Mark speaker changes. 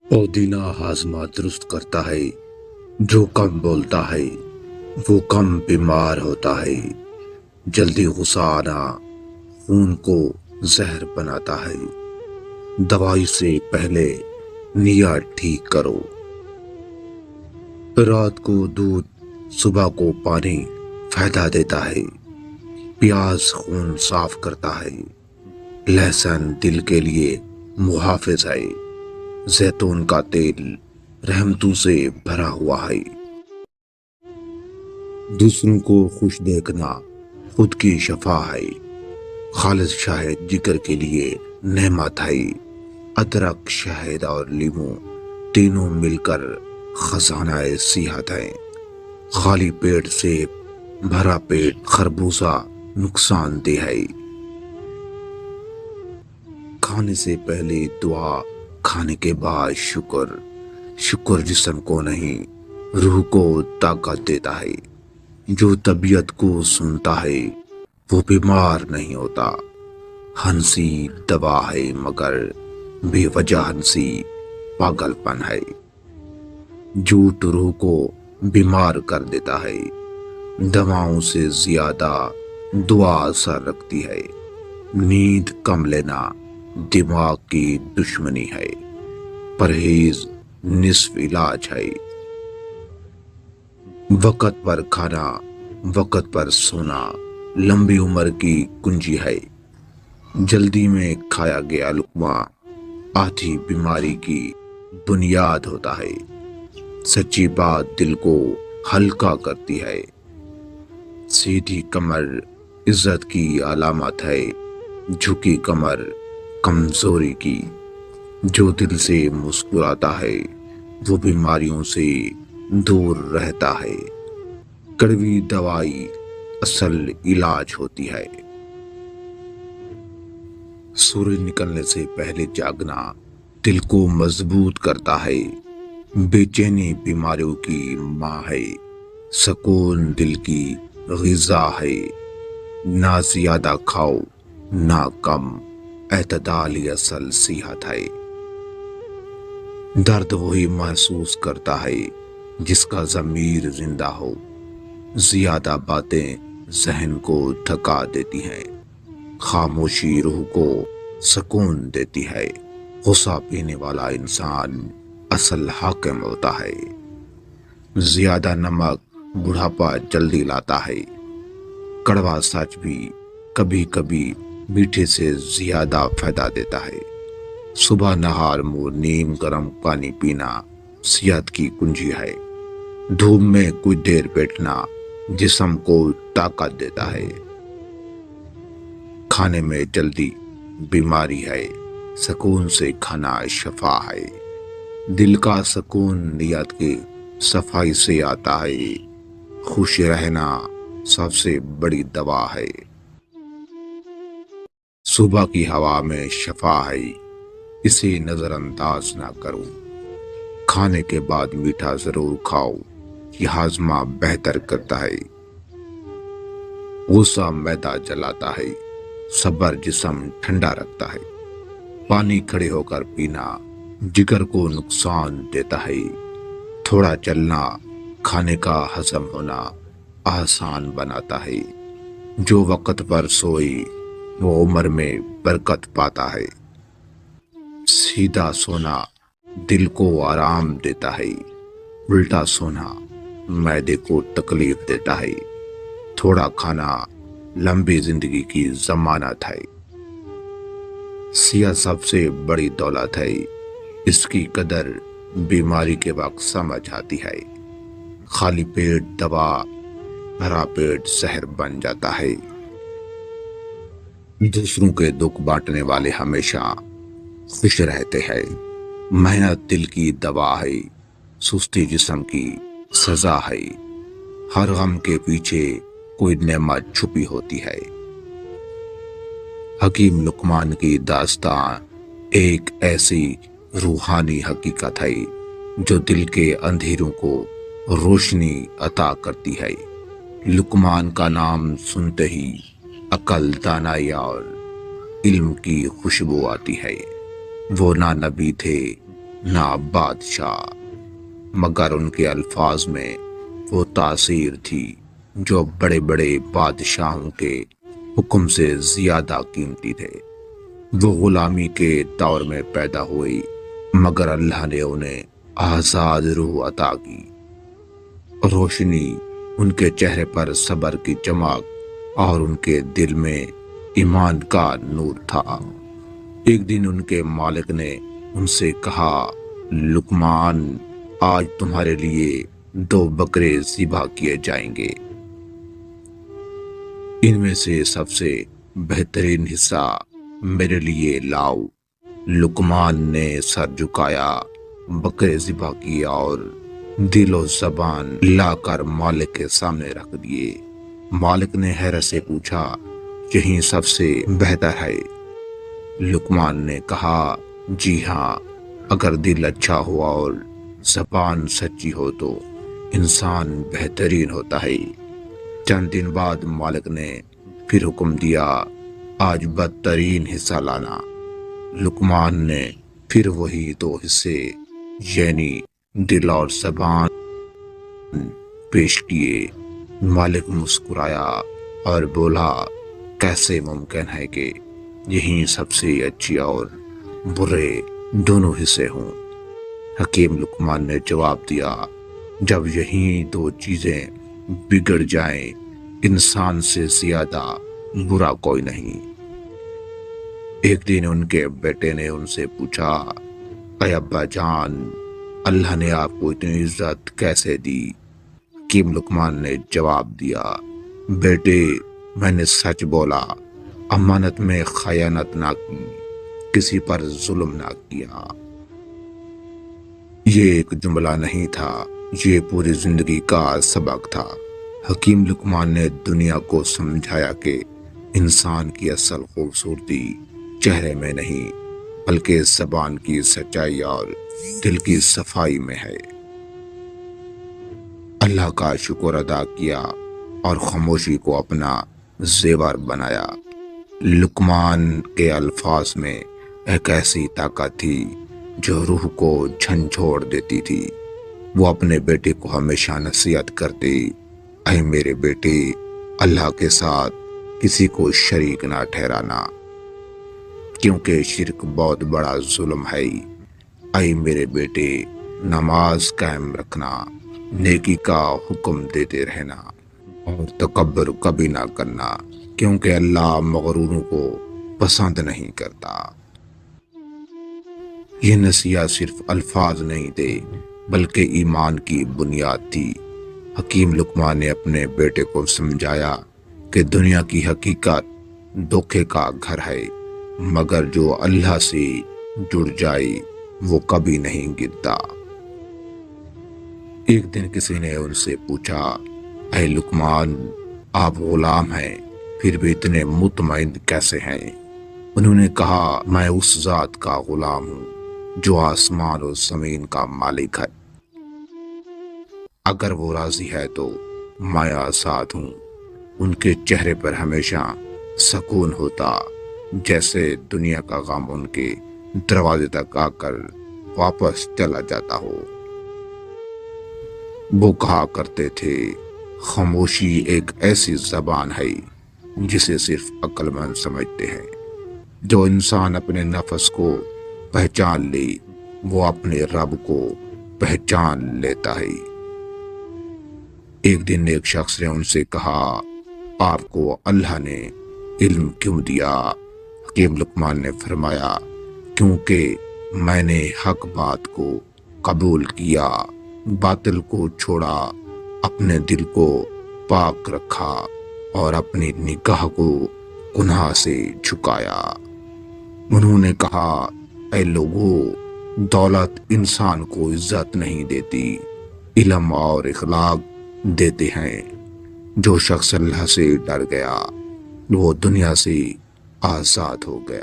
Speaker 1: پودینہ ہاضمہ درست کرتا ہے۔ جو کم بولتا ہے وہ کم بیمار ہوتا ہے۔ جلدی غصہ آنا خون کو زہر بناتا ہے۔ دوائی سے پہلے نیت ٹھیک کرو۔ رات کو دودھ صبح کو پانی فائدہ دیتا ہے۔ پیاز خون صاف کرتا ہے۔ لہسن دل کے لیے محافظ ہے۔ زیتون کا تیل رحمتوں سے بھرا ہوا ہے۔ دوسروں کو خوش دیکھنا خود کی شفا ہے۔ خالص شہد جگر کے لیے نعمت ہے۔ ادرک، شہد اور لیموں تینوں مل کر خزانہ صحت ہے۔ خالی پیٹ سے بھرا پیٹ خربوزہ نقصان دہ ہے۔ کھانے سے پہلے دعا، کھانے کے بعد شکر۔ شکر جسم کو نہیں روح کو طاقت دیتا ہے۔ جو طبیعت کو سنتا ہے وہ بیمار نہیں ہوتا۔ ہنسی دوا ہے مگر بے وجہ ہنسی پاگل پن ہے۔ جھوٹ روح کو بیمار کر دیتا ہے۔ دواؤں سے زیادہ دعا اثر رکھتی ہے۔ نیند کم لینا دماغ کی دشمنی ہے۔ پرہیز نصف علاج ہے۔ وقت پر کھانا، وقت پر سونا لمبی عمر کی کنجی ہے۔ جلدی میں کھایا گیا لقمہ آدھی بیماری کی بنیاد ہوتا ہے۔ سچی بات دل کو ہلکا کرتی ہے۔ سیدھی کمر عزت کی علامت ہے۔ جھکی کمر کمزوری کی۔ جو دل سے مسکراتا ہے وہ بیماریوں سے دور رہتا ہے۔ کڑوی دوائی اصل علاج ہوتی ہے۔ سورج نکلنے سے پہلے جاگنا دل کو مضبوط کرتا ہے۔ بے چینی بیماریوں کی ماں ہے۔ سکون دل کی غذا ہے۔ نہ زیادہ کھاؤ نہ کم، اعتدال ہی اصل صحت ہے۔ درد وہی محسوس کرتا ہے جس کا ضمیر زندہ ہو۔ زیادہ باتیں ذہن کو تھکا دیتی ہیں۔ خاموشی روح کو سکون دیتی ہے۔ غصہ پینے والا انسان اصل حاکم ہوتا ہے۔ زیادہ نمک بڑھاپا جلدی لاتا ہے۔ کڑوا سچ بھی کبھی کبھی میٹھے سے زیادہ فائدہ دیتا ہے۔ صبح نہار منہ نیم گرم پانی پینا صحت کی کنجی ہے۔ دھوپ میں کچھ دیر بیٹھنا جسم کو طاقت دیتا ہے۔ کھانے میں جلدی بیماری ہے۔ سکون سے کھانا شفا ہے۔ دل کا سکون نیت کی صفائی سے آتا ہے۔ خوش رہنا سب سے بڑی دوا ہے۔ صبح کی ہوا میں شفا ہے، اسے نظر انداز نہ کرو۔ کھانے کے بعد میٹھا ضرور کھاؤ، یہ ہاضمہ بہتر کرتا ہے۔ غصہ معدہ جلاتا ہے، صبر جسم ٹھنڈا رکھتا ہے۔ پانی کھڑے ہو کر پینا جگر کو نقصان دیتا ہے۔ تھوڑا چلنا کھانے کا ہضم ہونا آسان بناتا ہے۔ جو وقت پر سوئی وہ عمر میں برکت پاتا ہے۔ سیدھا سونا دل کو آرام دیتا ہے۔ الٹا سونا معدے کو تکلیف دیتا ہے۔ تھوڑا کھانا لمبی زندگی کی ضمانت ہے۔ صحت سب سے بڑی دولت ہے، اس کی قدر بیماری کے وقت سمجھ آتی ہے۔ خالی پیٹ دوا، بھرا پیٹ زہر بن جاتا ہے۔ دوسروں کے دکھ بانٹنے والے ہمیشہ خوش رہتے ہیں۔ محنت دل کی دوا ہے، سستی جسم کی سزا ہے۔ ہر غم کے پیچھے کوئی نعمت چھپی ہوتی ہے۔ حکیم لقمان کی داستان ایک ایسی روحانی حقیقت ہے جو دل کے اندھیروں کو روشنی عطا کرتی ہے۔ لقمان کا نام سنتے ہی عقل، دانائی اور علم کی خوشبو آتی ہے۔ وہ نہ نبی تھے نہ بادشاہ، مگر ان کے الفاظ میں وہ تاثیر تھی جو بڑے بڑے بادشاہوں کے حکم سے زیادہ قیمتی تھے۔ وہ غلامی کے دور میں پیدا ہوئی، مگر اللہ نے انہیں آزاد روح عطا کی۔ روشنی ان کے چہرے پر صبر کی چمک اور ان کے دل میں ایمان کا نور تھا۔ ایک دن ان کے مالک نے ان سے کہا، لقمان، آج تمہارے لیے 2 بکرے ذبح کیے جائیں گے۔ ان میں سے سب سے بہترین حصہ میرے لیے لاؤ۔ لقمان نے سر جھکایا، بکرے ذبح کیے اور دل و زبان لا کر مالک کے سامنے رکھ دیے۔ مالک نے حیرت سے پوچھا، یہی سب سے بہتر ہے؟ لقمان نے کہا، جی ہاں، اگر دل اچھا ہو اور زبان سچی ہو تو انسان بہترین ہوتا ہے۔ چند دن بعد مالک نے پھر حکم دیا، آج بدترین حصہ لانا۔ لقمان نے پھر وہی 2 حصے یعنی دل اور زبان پیش کیے۔ مالک مسکرایا اور بولا، کیسے ممکن ہے کہ یہی سب سے اچھی اور برے دونوں حصے ہوں؟ حکیم لقمان نے جواب دیا، جب یہی 2 چیزیں بگڑ جائیں، انسان سے زیادہ برا کوئی نہیں۔ ایک دن ان کے بیٹے نے ان سے پوچھا، اے ابا جان، اللہ نے آپ کو اتنی عزت کیسے دی؟ حکیم لقمان نے جواب دیا، بیٹے، میں نے سچ بولا، امانت میں خیانت نہ کی، کسی پر ظلم نہ کیا۔ یہ ایک جملہ نہیں تھا، یہ پوری زندگی کا سبق تھا۔ حکیم لقمان نے دنیا کو سمجھایا کہ انسان کی اصل خوبصورتی چہرے میں نہیں بلکہ زبان کی سچائی اور دل کی صفائی میں ہے۔ اللہ کا شکر ادا کیا اور خاموشی کو اپنا زیور بنایا۔ لقمان کے الفاظ میں ایک ایسی طاقت تھی جو روح کو جھنجھوڑ دیتی تھی۔ وہ اپنے بیٹے کو ہمیشہ نصیحت کرتے، اے میرے بیٹے، اللہ کے ساتھ کسی کو شریک نہ ٹھہرانا، کیونکہ شرک بہت بڑا ظلم ہے۔ اے میرے بیٹے، نماز قائم رکھنا، نیکی کا حکم دیتے رہنا اور تکبر کبھی نہ کرنا، کیونکہ اللہ مغروروں کو پسند نہیں کرتا۔ یہ نصیحت صرف الفاظ نہیں تھے بلکہ ایمان کی بنیاد تھی۔ حکیم لقمان نے اپنے بیٹے کو سمجھایا کہ دنیا کی حقیقت دھوکے کا گھر ہے، مگر جو اللہ سے جڑ جائے وہ کبھی نہیں گرتا۔ ایک دن کسی نے ان سے پوچھا، اے لقمان، آپ غلام ہیں پھر بھی اتنے مطمئن کیسے ہیں؟ انہوں نے کہا، میں اس ذات کا غلام ہوں جو آسمان اور زمین کا مالک ہے، اگر وہ راضی ہے تو میں آزاد ہوں۔ ان کے چہرے پر ہمیشہ سکون ہوتا، جیسے دنیا کا غم ان کے دروازے تک آ کر واپس چلا جاتا ہو۔ وہ کہا کرتے تھے، خاموشی ایک ایسی زبان ہے جسے صرف عقل مند سمجھتے ہیں۔ جو انسان اپنے نفس کو پہچان لے وہ اپنے رب کو پہچان لیتا ہے۔ ایک دن ایک شخص نے ان سے کہا، آپ کو اللہ نے علم کیوں دیا؟ حکیم لقمان نے فرمایا، کیونکہ میں نے حق بات کو قبول کیا، باطل کو چھوڑا، اپنے دل کو پاک رکھا اور اپنی نگاہ کو گناہ سے جھکایا۔ انہوں نے کہا، اے لوگو، دولت انسان کو عزت نہیں دیتی، علم اور اخلاق دیتے ہیں۔ جو شخص اللہ سے ڈر گیا وہ دنیا سے آزاد ہو گیا۔